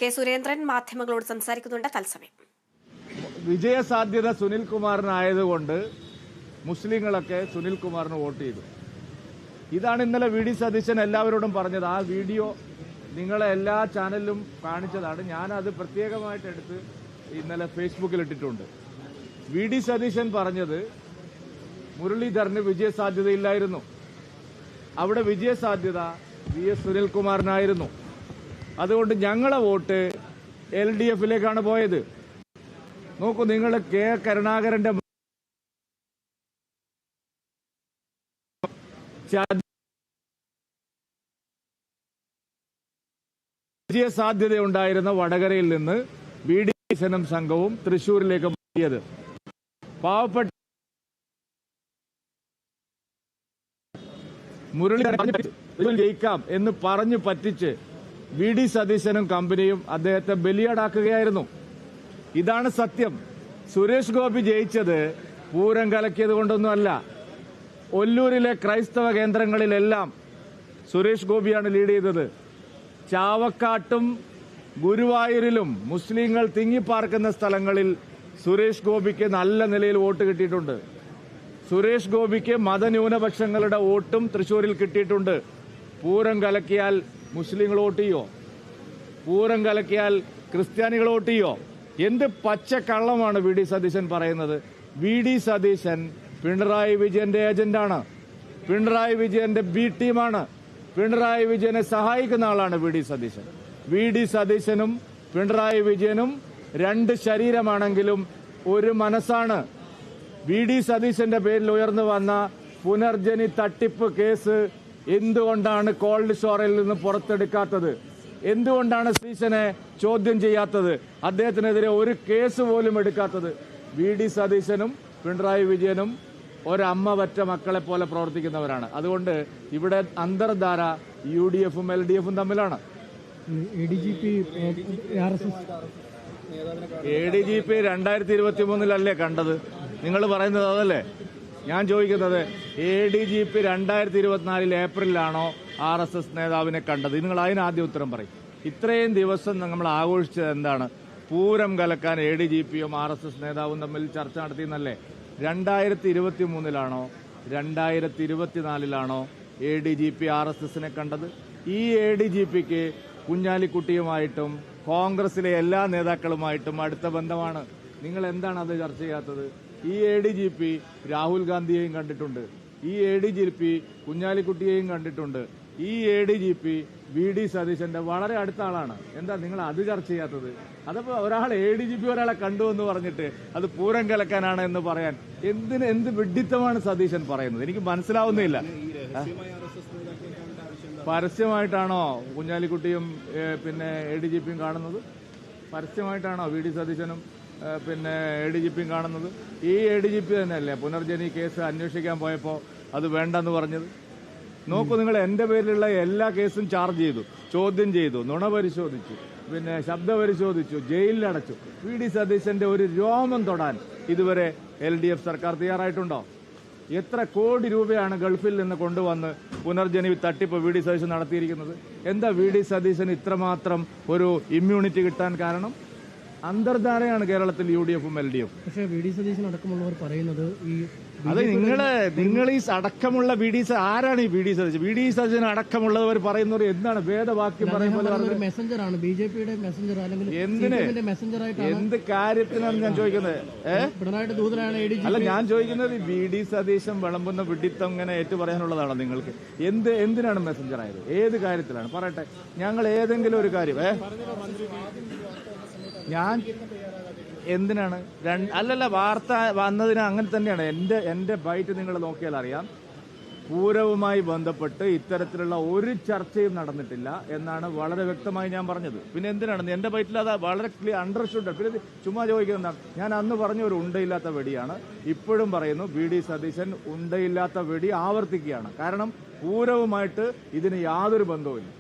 K Surendran മാധ്യമങ്ങളോട് സംസാരിക്കുന്നുണ്ട് തത്സമയം. വിജയസാധ്യത സുനിൽകുമാറിനായതുകൊണ്ട് മുസ്ലിങ്ങളൊക്കെ സുനിൽകുമാറിന് വോട്ട് ചെയ്തു. ഇതാണ് ഇന്നലെ വി ഡി സതീശൻ എല്ലാവരോടും പറഞ്ഞത്. ആ വീഡിയോ നിങ്ങളെ എല്ലാ ചാനലിലും കാണിച്ചതാണ്. ഞാനത് പ്രത്യേകമായിട്ട് എടുത്ത് ഇന്നലെ ഫേസ്ബുക്കിൽ ഇട്ടിട്ടുണ്ട്. വി ഡി സതീശൻ പറഞ്ഞത് മുരളീധരന് വിജയസാധ്യതയില്ലായിരുന്നു. അവിടെ വിജയസാധ്യത വി എസ് സുനിൽകുമാറിനായിരുന്നു. അതുകൊണ്ട് ഞങ്ങളെ വോട്ട് LDF-ലേക്കാണ് പോയത്. നോക്കൂ, നിങ്ങൾ കെ കരുണാകരന്റെ വിജയസാധ്യതയുണ്ടായിരുന്ന വടകരയിൽ നിന്ന് ബി ഡി സനം സംഘവും തൃശൂരിലേക്ക് മാറിയത്. പാവപ്പെട്ട മുരളീധരൻ ജയിക്കാം എന്ന് പറഞ്ഞു പറ്റിച്ച് വി ഡി സതീശനും കമ്പനിയും അദ്ദേഹത്തെ ബലിയാടാക്കുകയായിരുന്നു. ഇതാണ് സത്യം. സുരേഷ് ഗോപി ജയിച്ചത് പൂരം കലക്കിയത് കൊണ്ടൊന്നുമല്ല. ഒല്ലൂരിലെ ക്രൈസ്തവ കേന്ദ്രങ്ങളിലെല്ലാം സുരേഷ് ഗോപിയാണ് ലീഡ് ചെയ്തത്. ചാവക്കാട്ടും ഗുരുവായൂരിലും മുസ്ലിങ്ങൾ തിങ്ങിപ്പാർക്കുന്ന സ്ഥലങ്ങളിൽ സുരേഷ് ഗോപിക്ക് നല്ല നിലയിൽ വോട്ട് കിട്ടിയിട്ടുണ്ട്. സുരേഷ് ഗോപിക്ക് മതന്യൂനപക്ഷങ്ങളുടെ വോട്ടും തൃശൂരിൽ കിട്ടിയിട്ടുണ്ട്. പൂരം കലക്കിയാൽ മുസ്ലിങ്ങൾ വോട്ട് ചെയ്യോ? പൂരം കലക്കിയാൽ ക്രിസ്ത്യാനികൾ വോട്ട് ചെയ്യോ? എന്ത് പച്ചക്കള്ളമാണ് വി ഡി സതീശൻ പറയുന്നത്. വി ഡി സതീശൻ പിണറായി വിജയന്റെ ഏജന്റാണ്. പിണറായി വിജയന്റെ ബി ടീമാണ്. പിണറായി വിജയനെ സഹായിക്കുന്ന ആളാണ് V D Satheesan. V D സതീശനും പിണറായി വിജയനും രണ്ട് ശരീരമാണെങ്കിലും ഒരു മനസ്സാണ്. വി ഡി സതീശന്റെ പേരിൽ ഉയർന്നു വന്ന പുനർജനി തട്ടിപ്പ് കേസ് എന്തുകൊണ്ടാണ് കോൾഡ് സ്റ്റോറേജിൽ നിന്ന് പുറത്തെടുക്കാത്തത്? എന്തുകൊണ്ടാണ് സതീശനെ ചോദ്യം ചെയ്യാത്തത്? അദ്ദേഹത്തിനെതിരെ ഒരു കേസ് പോലും എടുക്കാത്തത്? വി ഡി സതീശനും പിണറായി വിജയനും ഒരമ്മ വറ്റ മക്കളെ പോലെ പ്രവർത്തിക്കുന്നവരാണ്. അതുകൊണ്ട് ഇവിടെ അന്തർധാര UDF-ഉം LDF-ഉം തമ്മിലാണ്. ADGP 2023 കണ്ടത്. നിങ്ങൾ പറയുന്നത് അതല്ലേ? ഞാൻ ചോദിക്കുന്നത് ADGP 2024 ഏപ്രിലാണോ RSS നേതാവിനെ കണ്ടത്? നിങ്ങൾ അതിനാദ്യം ഉത്തരം പറയും. ഇത്രയും ദിവസം നമ്മൾ ആഘോഷിച്ചത് എന്താണ്? പൂരം കലക്കാൻ ADGP-യും RSS നേതാവും തമ്മിൽ ചർച്ച നടത്തിയെന്നല്ലേ? 2023 2024 ADGP RSS-നെ കണ്ടത്? ഈ ADGP-ക്ക് കുഞ്ഞാലിക്കുട്ടിയുമായിട്ടും കോൺഗ്രസിലെ എല്ലാ നേതാക്കളുമായിട്ടും അടുത്ത ബന്ധമാണ്. നിങ്ങൾ എന്താണ് അത് ചർച്ച ചെയ്യാത്തത്? ഈ ADGP രാഹുൽ ഗാന്ധിയെയും കണ്ടിട്ടുണ്ട്. ഈ ADGP കുഞ്ഞാലിക്കുട്ടിയെയും കണ്ടിട്ടുണ്ട്. ഈ ADGP വി ഡി സതീശന്റെ വളരെ അടുത്ത ആളാണ്. എന്താ നിങ്ങൾ അത് ചർച്ച ചെയ്യാത്തത്? അതപ്പോ ഒരാൾ ADGP ഒരാളെ കണ്ടു എന്ന് പറഞ്ഞിട്ട് അത് പൂരം കലക്കാനാണ് എന്ന് പറയാൻ എന്ത് വിഡ്ഢിത്തമാണ് സതീശൻ പറയുന്നത്? എനിക്ക് മനസ്സിലാവുന്നില്ല. പരസ്യമായിട്ടാണോ കുഞ്ഞാലിക്കുട്ടിയും പിന്നെ ADGP-യും കാണുന്നത്? പരസ്യമായിട്ടാണോ വി ഡി സതീശനും പിന്നെ ADGP-യും കാണുന്നത്? ഈ ADGP തന്നെയല്ലേ പുനർജനി കേസ് അന്വേഷിക്കാൻ പോയപ്പോൾ അത് വേണ്ടെന്ന് പറഞ്ഞത്? നോക്കൂ, നിങ്ങൾ എന്റെ പേരിലുള്ള എല്ലാ കേസും ചാർജ് ചെയ്തു, ചോദ്യം ചെയ്തു, നുണ പരിശോധിച്ചു, പിന്നെ ശബ്ദ പരിശോധിച്ചു, ജയിലിലടച്ചു. വി ഡി സതീശന്റെ ഒരു രോമം തൊടാൻ ഇതുവരെ LDF സർക്കാർ തയ്യാറായിട്ടുണ്ടോ? എത്ര കോടി രൂപയാണ് ഗൾഫിൽ നിന്ന് കൊണ്ടുവന്ന് പുനർജനി തട്ടിപ്പ് വി ഡി സതീശൻ നടത്തിയിരിക്കുന്നത്? എന്താ വി ഡി സതീശന് ഇത്രമാത്രം ഒരു ഇമ്മ്യൂണിറ്റി കിട്ടാൻ കാരണം? അന്തർധാരയാണ് കേരളത്തിൽ UDF-ഉം LDF-ഉം. പക്ഷേ വി ഡി സതീശൻ അടക്കമുള്ളവർ പറയുന്നത് അത് നിങ്ങൾ ഈ അടക്കമുള്ള ആരാണ് ഈ V D Satheesan? V D Satheesan അടക്കമുള്ളവർ പറയുന്നത് എന്താണ്? വേദവാക്യം പറയുമ്പോൾ മെസ്സഞ്ചറാണ്, BJP-യുടെ മെസ്സഞ്ചർ, അല്ലെങ്കിൽ എന്ത് കാര്യത്തിനാണ് ഞാൻ ചോദിക്കുന്നത്? പിണറായിട്ട് ദൂതനാണ് ADGP. അല്ല, ഞാൻ ചോദിക്കുന്നത് വി ഡി സതീശൻ വിളമ്പുന്ന വിഡിത്തം ഇങ്ങനെ ഏറ്റു പറയാനുള്ളതാണോ നിങ്ങൾക്ക്? എന്തിനാണ് മെസ്സഞ്ചർ ആയത്? ഏത് കാര്യത്തിലാണ്? പറയട്ടെ, ഞങ്ങൾ ഏതെങ്കിലും ഒരു കാര്യം ഞാൻ എന്തിനാണ് അല്ലല്ല വാർത്ത വന്നതിന് അങ്ങനെ തന്നെയാണ്. എന്റെ ബൈറ്റ് നിങ്ങൾ നോക്കിയാൽ അറിയാം. പൂരവുമായി ബന്ധപ്പെട്ട് ഇത്തരത്തിലുള്ള ഒരു ചർച്ചയും നടന്നിട്ടില്ല എന്നാണ് വളരെ വ്യക്തമായി ഞാൻ പറഞ്ഞത്. പിന്നെ എന്തിനാണ് എന്റെ ബൈറ്റിൽ അത് വളരെ ക്ലിയർ അണ്ടർസ്റ്റുഡ്. പിന്നെ ചുമ്മാ ചോദിക്കുന്നതാണ്. ഞാൻ അന്ന് പറഞ്ഞ ഒരു ഉണ്ടയില്ലാത്ത വെടിയാണ്. ഇപ്പോഴും പറയുന്നു, വി ഡി സതീശൻ ഉണ്ടയില്ലാത്ത വെടി ആവർത്തിക്കുകയാണ്. കാരണം പൂരവുമായിട്ട് ഇതിന് യാതൊരു ബന്ധവുമില്ല.